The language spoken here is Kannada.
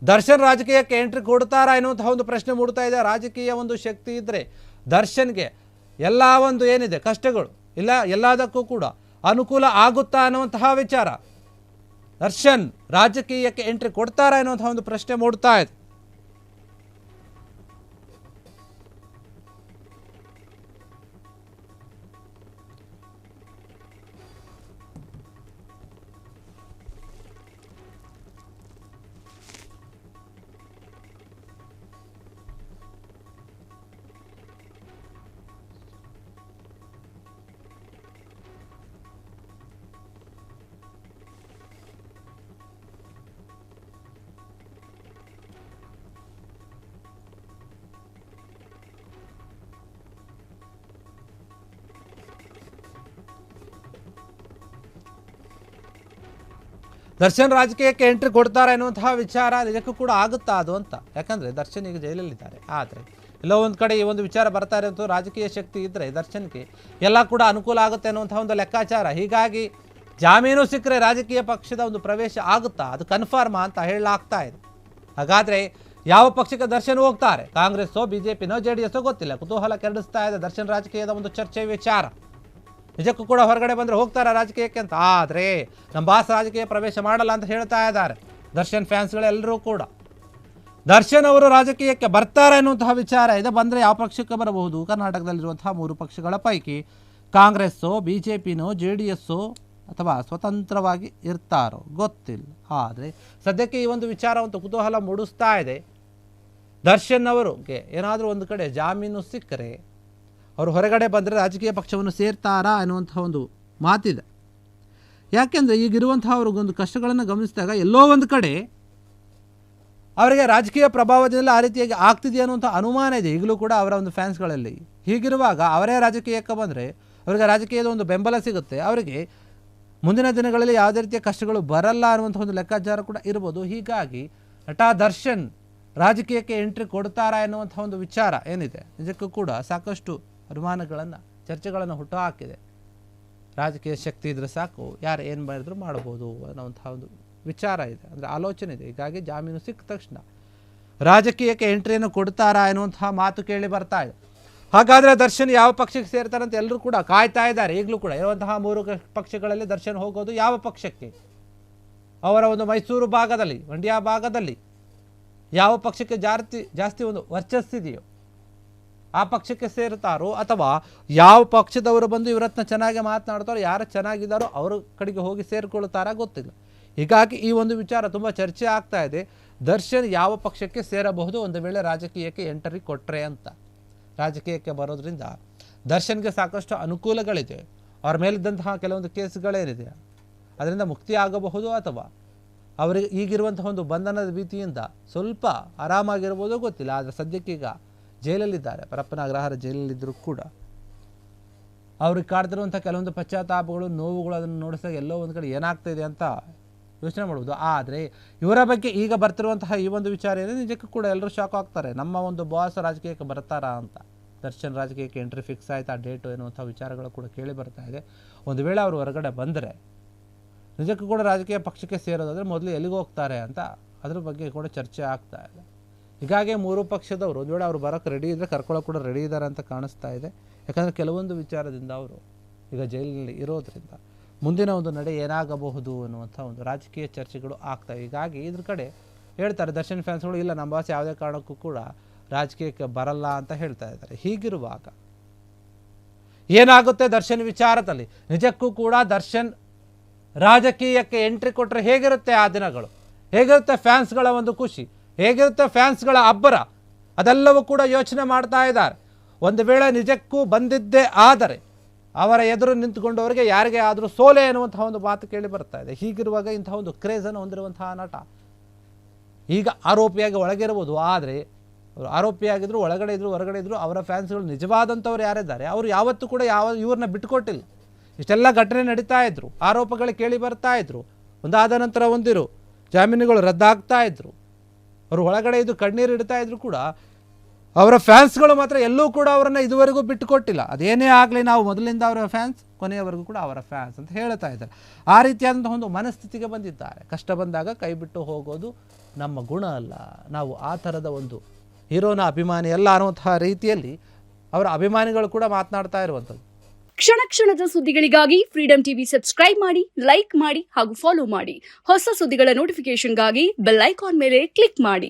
ದರ್ಶನ್ ರಾಜಕೀಯಕ್ಕೆ ಎಂಟ್ರಿ ಕೊಡ್ತಾರಾ ಎನ್ನುವಂತಹ ಒಂದು ಪ್ರಶ್ನೆ ಮೂಡ್ತಾ ಇದೆ. ರಾಜಕೀಯ ಒಂದು ಶಕ್ತಿ ಇದ್ದರೆ ದರ್ಶನ್ಗೆ ಎಲ್ಲ ಒಂದು ಏನಿದೆ ಕಷ್ಟಗಳು ಇಲ್ಲ ಎಲ್ಲದಕ್ಕೂ ಕೂಡ ಅನುಕೂಲ ಆಗುತ್ತಾ ಅನ್ನುವಂತಹ ವಿಚಾರ. ದರ್ಶನ್ ರಾಜಕೀಯಕ್ಕೆ ಎಂಟ್ರಿ ಕೊಡ್ತಾರಾ ಎನ್ನುವಂತಹ ಒಂದು ಪ್ರಶ್ನೆ ಮೂಡ್ತಾ ಇದೆ. ದರ್ಶನ್ ರಾಜಕೀಯಕ್ಕೆ ಎಂಟ್ರಿ ಕೊಡ್ತಾರೆ ಎನ್ನುವಂತಹ ವಿಚಾರ ನಿಜಕ್ಕೂ ಕೂಡ ಆಗುತ್ತಾ ಅದು ಅಂತ. ಯಾಕಂದರೆ ದರ್ಶನ್ ಈಗ ಜೈಲಲ್ಲಿದ್ದಾರೆ. ಆದರೆ ಎಲ್ಲೋ ಒಂದು ಕಡೆ ಈ ಒಂದು ವಿಚಾರ ಬರ್ತಾ ಇರೋಂಥ ರಾಜಕೀಯ ಶಕ್ತಿ ಇದ್ದರೆ ದರ್ಶನ್ಗೆ ಎಲ್ಲ ಕೂಡ ಅನುಕೂಲ ಆಗುತ್ತೆ ಅನ್ನುವಂಥ ಒಂದು ಲೆಕ್ಕಾಚಾರ. ಹೀಗಾಗಿ ಜಾಮೀನು ಸಿಕ್ಕರೆ ರಾಜಕೀಯ ಪಕ್ಷದ ಒಂದು ಪ್ರವೇಶ ಆಗುತ್ತಾ, ಅದು ಕನ್ಫರ್ಮ್ ಅಂತ ಹೇಳಲಾಗ್ತಾ ಇದೆ. ಹಾಗಾದರೆ ಯಾವ ಪಕ್ಷಕ್ಕೆ ದರ್ಶನ್ ಹೋಗ್ತಾರೆ? ಕಾಂಗ್ರೆಸ್ಸೋ BJPನೋ JDSೋ ಗೊತ್ತಿಲ್ಲ. ಕುತೂಹಲ ಕೆರಳಿಸ್ತಾ ಇದೆ ದರ್ಶನ್ ರಾಜಕೀಯದ ಒಂದು ಚರ್ಚೆ ವಿಚಾರ. ನಿಜಕ್ಕೂ ಕೂಡ ಹೊರಗಡೆ ಬಂದರೆ ಹೋಗ್ತಾರೆ ರಾಜಕೀಯಕ್ಕೆ ಅಂತ. ಆದರೆ ನಮ್ಮ ಬಾಸ್ ರಾಜಕೀಯ ಪ್ರವೇಶ ಮಾಡಲ್ಲ ಅಂತ ಹೇಳ್ತಾ ಇದ್ದಾರೆ ದರ್ಶನ್ ಫ್ಯಾನ್ಸ್ಗಳೆಲ್ಲರೂ ಕೂಡ. ದರ್ಶನ್ ಅವರು ರಾಜಕೀಯಕ್ಕೆ ಬರ್ತಾರೆ ಅನ್ನುವಂತಹ ವಿಚಾರ ಇದೆ. ಬಂದರೆ ಯಾವ ಪಕ್ಷಕ್ಕೆ ಬರಬಹುದು? ಕರ್ನಾಟಕದಲ್ಲಿರುವಂತಹ 3 ಪಕ್ಷಗಳ ಪೈಕಿ ಕಾಂಗ್ರೆಸ್ಸೋ BJPನೋ JDSೋ ಅಥವಾ ಸ್ವತಂತ್ರವಾಗಿ ಇರ್ತಾರೋ ಗೊತ್ತಿಲ್ಲ. ಆದರೆ ಸದ್ಯಕ್ಕೆ ಈ ಒಂದು ವಿಚಾರವಂತೂ ಕುತೂಹಲ ಮೂಡಿಸ್ತಾ ಇದೆ. ದರ್ಶನ್ ಅವರಿಗೆ ಏನಾದರೂ ಒಂದು ಕಡೆ ಜಾಮೀನು ಸಿಕ್ಕರೆ ಅವರು ಹೊರಗಡೆ ಬಂದರೆ ರಾಜಕೀಯ ಪಕ್ಷವನ್ನು ಸೇರ್ತಾರಾ ಅನ್ನುವಂಥ ಒಂದು ಮಾತಿದೆ. ಯಾಕೆಂದರೆ ಈಗಿರುವಂತಹ ಅವ್ರಿಗೊಂದು ಕಷ್ಟಗಳನ್ನು ಗಮನಿಸಿದಾಗ ಎಲ್ಲೋ ಒಂದು ಕಡೆ ಅವರಿಗೆ ರಾಜಕೀಯ ಪ್ರಭಾವದಿಂದ ಆ ರೀತಿಯಾಗಿ ಆಗ್ತಿದೆಯಾ ಅನ್ನುವಂಥ ಅನುಮಾನ ಇದೆ ಈಗಲೂ ಕೂಡ ಅವರ ಒಂದು ಫ್ಯಾನ್ಸ್ಗಳಲ್ಲಿ. ಹೀಗಿರುವಾಗ ಅವರೇ ರಾಜಕೀಯಕ್ಕೆ ಬಂದರೆ ಅವರಿಗೆ ರಾಜಕೀಯದ ಒಂದು ಬೆಂಬಲ ಸಿಗುತ್ತೆ. ಅವರಿಗೆ ಮುಂದಿನ ದಿನಗಳಲ್ಲಿ ಯಾವುದೇ ರೀತಿಯ ಕಷ್ಟಗಳು ಬರಲ್ಲ ಅನ್ನುವಂಥ ಒಂದು ಲೆಕ್ಕಾಚಾರ ಕೂಡ ಇರ್ಬೋದು. ಹೀಗಾಗಿ ನಟ ದರ್ಶನ್ ರಾಜಕೀಯಕ್ಕೆ ಎಂಟ್ರಿ ಕೊಡ್ತಾರಾ ಎನ್ನುವಂಥ ಒಂದು ವಿಚಾರ ಏನಿದೆ ನಿಜಕ್ಕೂ ಕೂಡ ಸಾಕಷ್ಟು ಅನುಮಾನಗಳನ್ನು ಚರ್ಚೆಗಳನ್ನು ಹುಟ್ಟುಹಾಕಿದೆ. ರಾಜಕೀಯ ಶಕ್ತಿ ಇದ್ದರೆ ಸಾಕು, ಯಾರು ಏನು ಮಾಡಿದ್ರು ಮಾಡ್ಬೋದು ಅನ್ನೋವಂಥ ಒಂದು ವಿಚಾರ ಇದೆ, ಅಂದರೆ ಆಲೋಚನೆ ಇದೆ. ಹೀಗಾಗಿ ಜಾಮೀನು ಸಿಕ್ಕ ತಕ್ಷಣ ರಾಜಕೀಯಕ್ಕೆ ಎಂಟ್ರಿಯನ್ನು ಕೊಡ್ತಾರಾ ಎನ್ನುವಂತಹ ಮಾತು ಕೇಳಿ ಬರ್ತಾ ಇದೆ. ಹಾಗಾದರೆ ದರ್ಶನ್ ಯಾವ ಪಕ್ಷಕ್ಕೆ ಸೇರ್ತಾರೆ ಅಂತ ಎಲ್ಲರೂ ಕೂಡ ಕಾಯ್ತಾ ಇದ್ದಾರೆ. ಈಗಲೂ ಕೂಡ ಇರುವಂತಹ 3 ಪಕ್ಷಗಳಲ್ಲಿ ದರ್ಶನ್ ಹೋಗೋದು ಯಾವ ಪಕ್ಷಕ್ಕೆ? ಅವರ ಒಂದು ಮೈಸೂರು ಭಾಗದಲ್ಲಿ, ಮಂಡ್ಯ ಭಾಗದಲ್ಲಿ ಯಾವ ಪಕ್ಷಕ್ಕೆ ಜಾಸ್ತಿ ಒಂದು ವರ್ಚಸ್ಸಿದೆಯೋ ಆ ಪಕ್ಷಕ್ಕೆ ಸೇರ್ತಾರೋ, ಅಥವಾ ಯಾವ ಪಕ್ಷದವರು ಬಂದು ಇವರತ್ನ ಚೆನ್ನಾಗಿ ಮಾತನಾಡ್ತಾರೋ, ಯಾರು ಚೆನ್ನಾಗಿದ್ದಾರೋ ಅವ್ರ ಕಡೆಗೆ ಹೋಗಿ ಸೇರಿಕೊಳ್ತಾರಾ ಗೊತ್ತಿಲ್ಲ. ಹೀಗಾಗಿ ಈ ಒಂದು ವಿಚಾರ ತುಂಬ ಚರ್ಚೆ ಆಗ್ತಾ ಇದೆ. ದರ್ಶನ್ ಯಾವ ಪಕ್ಷಕ್ಕೆ ಸೇರಬಹುದು ಒಂದು ವೇಳೆ ರಾಜಕೀಯಕ್ಕೆ ಎಂಟ್ರಿ ಕೊಟ್ಟರೆ ಅಂತ. ರಾಜಕೀಯಕ್ಕೆ ಬರೋದ್ರಿಂದ ದರ್ಶನ್ಗೆ ಸಾಕಷ್ಟು ಅನುಕೂಲಗಳಿದೆ. ಅವ್ರ ಮೇಲಿದ್ದಂತಹ ಕೆಲವೊಂದು ಕೇಸ್ಗಳೇನಿದೆ ಅದರಿಂದ ಮುಕ್ತಿ ಆಗಬಹುದು, ಅಥವಾ ಅವರಿಗೆ ಈಗಿರುವಂತಹ ಒಂದು ಬಂಧನದ ಭೀತಿಯಿಂದ ಸ್ವಲ್ಪ ಆರಾಮಾಗಿರ್ಬೋದು ಗೊತ್ತಿಲ್ಲ. ಆದರೆ ಸದ್ಯಕ್ಕೀಗ ಜೈಲಲ್ಲಿದ್ದಾರೆ. ಪರಪ್ಪನ ಅಗ್ರಹಾರ ಜೈಲಲ್ಲಿದ್ದರೂ ಕೂಡ ಅವ್ರಿಗೆ ಕಾಡ್ತಿರುವಂಥ ಕೆಲವೊಂದು ಪಶ್ಚಾತ್ತಾಪಗಳು, ನೋವುಗಳು ಅದನ್ನು ನೋಡಿಸಿದಾಗ ಎಲ್ಲೋ ಒಂದು ಕಡೆ ಏನಾಗ್ತಾಯಿದೆ ಅಂತ ಯೋಚನೆ ಮಾಡ್ಬೋದು. ಆದರೆ ಇವರ ಬಗ್ಗೆ ಈಗ ಬರ್ತಿರುವಂತಹ ಈ ಒಂದು ವಿಚಾರ ಏನಿದೆ ನಿಜಕ್ಕೂ ಕೂಡ ಎಲ್ಲರೂ ಶಾಕ್ ಆಗ್ತಾರೆ. ನಮ್ಮ ಒಂದು ಬಾಸ್ ರಾಜಕೀಯಕ್ಕೆ ಬರ್ತಾರಾ ಅಂತ. ದರ್ಶನ್ ರಾಜಕೀಯಕ್ಕೆ ಎಂಟ್ರಿ ಫಿಕ್ಸ್ ಆಯ್ತಾ, ಡೇಟು ಎನ್ನುವಂಥ ವಿಚಾರಗಳು ಕೂಡ ಕೇಳಿ ಬರ್ತಾ ಇದೆ. ಒಂದು ವೇಳೆ ಅವರು ಹೊರಗಡೆ ಬಂದರೆ ನಿಜಕ್ಕೂ ಕೂಡ ರಾಜಕೀಯ ಪಕ್ಷಕ್ಕೆ ಸೇರೋದಾದರೆ ಮೊದಲು ಎಲ್ಲಿಗೆ ಹೋಗ್ತಾರೆ ಅಂತ ಅದ್ರ ಬಗ್ಗೆ ಕೂಡ ಚರ್ಚೆ ಆಗ್ತಾ ಇದೆ. ಹೀಗಾಗಿ 3 ಪಕ್ಷದವರು ಒಂದು ವೇಳೆ ಅವರು ಬರೋಕ್ಕೆ ರೆಡಿ ಇದ್ದರೆ ಕರ್ಕೊಳ್ಳೋಕೆ ಕೂಡ ರೆಡಿ ಇದ್ದಾರೆ ಅಂತ ಕಾಣಿಸ್ತಾ ಇದೆ. ಯಾಕಂದರೆ ಕೆಲವೊಂದು ವಿಚಾರದಿಂದ ಅವರು ಈಗ ಜೈಲಿನಲ್ಲಿ ಇರೋದ್ರಿಂದ ಮುಂದಿನ ಒಂದು ನಡೆ ಏನಾಗಬಹುದು ಅನ್ನುವಂಥ ಒಂದು ರಾಜಕೀಯ ಚರ್ಚೆಗಳು ಆಗ್ತವೆ. ಹೀಗಾಗಿ ಇದ್ರ ಕಡೆ ಹೇಳ್ತಾರೆ ದರ್ಶನ್ ಫ್ಯಾನ್ಸ್ಗಳು, ಇಲ್ಲ ನಮ್ಮ ಬಾಸ್ ಯಾವುದೇ ಕಾರಣಕ್ಕೂ ಕೂಡ ರಾಜಕೀಯಕ್ಕೆ ಬರಲ್ಲ ಅಂತ ಹೇಳ್ತಾ ಇದ್ದಾರೆ. ಹೀಗಿರುವಾಗ ಏನಾಗುತ್ತೆ ದರ್ಶನ್ ವಿಚಾರದಲ್ಲಿ? ನಿಜಕ್ಕೂ ಕೂಡ ದರ್ಶನ್ ರಾಜಕೀಯಕ್ಕೆ ಎಂಟ್ರಿ ಕೊಟ್ಟರೆ ಹೇಗಿರುತ್ತೆ ಆ ದಿನಗಳು? ಹೇಗಿರುತ್ತೆ ಫ್ಯಾನ್ಸ್ಗಳ ಒಂದು ಖುಷಿ? ಹೇಗಿರುತ್ತೆ ಫ್ಯಾನ್ಸ್ಗಳ ಅಬ್ಬರ? ಅದೆಲ್ಲವೂ ಕೂಡ ಯೋಚನೆ ಮಾಡ್ತಾ ಇದ್ದಾರೆ. ಒಂದು ವೇಳೆ ನಿಜಕ್ಕೂ ಬಂದಿದ್ದೇ ಆದರೆ ಅವರ ಎದುರು ನಿಂತುಕೊಂಡವರಿಗೆ ಯಾರಿಗೆ ಆದರೂ ಸೋಲೆ ಎನ್ನುವಂತಹ ಒಂದು ಮಾತು ಕೇಳಿ ಬರ್ತಾ ಇದೆ. ಹೀಗಿರುವಾಗ ಇಂತಹ ಒಂದು ಕ್ರೇಜನ್ನು ಹೊಂದಿರುವಂತಹ ನಟ ಈಗ ಆರೋಪಿಯಾಗಿ ಒಳಗಿರ್ಬೋದು. ಆದರೆ ಅವರು ಆರೋಪಿಯಾಗಿದ್ದರು, ಒಳಗಡೆ ಇದ್ದರು, ಹೊರಗಡೆ ಇದ್ದರು, ಅವರ ಫ್ಯಾನ್ಸ್ಗಳು ನಿಜವಾದಂಥವ್ರು ಯಾರಿದ್ದಾರೆ ಅವರು ಯಾವತ್ತೂ ಕೂಡ ಇವ್ರನ್ನ ಬಿಟ್ಟುಕೊಟ್ಟಿಲ್ಲ. ಇಷ್ಟೆಲ್ಲ ಘಟನೆ ನಡೀತಾ ಇದ್ರು, ಆರೋಪಗಳು ಕೇಳಿ ಬರ್ತಾ ಇದ್ರು, ಒಂದಾದ ನಂತರ ಒಂದಿರು ಜಾಮೀನುಗಳು ರದ್ದಾಗ್ತಾ ಇದ್ರು, ಅವರು ಒಳಗಡೆ ಇದ್ದು ಕಣ್ಣೀರು ಇಡ್ತಾ ಇದ್ರು ಕೂಡ ಅವರ ಫ್ಯಾನ್ಸ್ಗಳು ಮಾತ್ರ ಎಲ್ಲೂ ಕೂಡ ಅವರನ್ನು ಇದುವರೆಗೂ ಬಿಟ್ಟುಕೊಟ್ಟಿಲ್ಲ. ಅದೇನೇ ಆಗಲಿ, ನಾವು ಮೊದಲಿಂದ ಅವರ ಫ್ಯಾನ್ಸ್, ಕೊನೆಯವರೆಗೂ ಕೂಡ ಅವರ ಫ್ಯಾನ್ಸ್ ಅಂತ ಹೇಳ್ತಾ ಇದ್ದಾರೆ. ಆ ರೀತಿಯಾದಂಥ ಒಂದು ಮನಸ್ಥಿತಿಗೆ ಬಂದಿದ್ದಾರೆ. ಕಷ್ಟ ಬಂದಾಗ ಕೈ ಬಿಟ್ಟು ಹೋಗೋದು ನಮ್ಮ ಗುಣ ಅಲ್ಲ, ನಾವು ಆ ಥರದ ಒಂದು ಹೀರೋನ ಅಭಿಮಾನಿ ಅಲ್ಲ ಅನ್ನುವಂತಹ ರೀತಿಯಲ್ಲಿ ಅವರ ಅಭಿಮಾನಿಗಳು ಕೂಡ ಮಾತನಾಡ್ತಾ ಇರುವಂಥದ್ದು. ಕ್ಷಣ ಕ್ಷಣದ ಸುದ್ದಿಗಳಿಗಾಗಿ ಫ್ರೀಡಂ ಟಿವಿ ಸಬ್ಸ್ಕ್ರೈಬ್ ಮಾಡಿ, ಲೈಕ್ ಮಾಡಿ ಹಾಗೂ ಫಾಲೋ ಮಾಡಿ. ಹೊಸ ಸುದ್ದಿಗಳ ನೋಟಿಫಿಕೇಶನ್ಗಾಗಿ ಬೆಲ್ ಐಕಾನ್ ಮೇಲೆ ಕ್ಲಿಕ್ ಮಾಡಿ.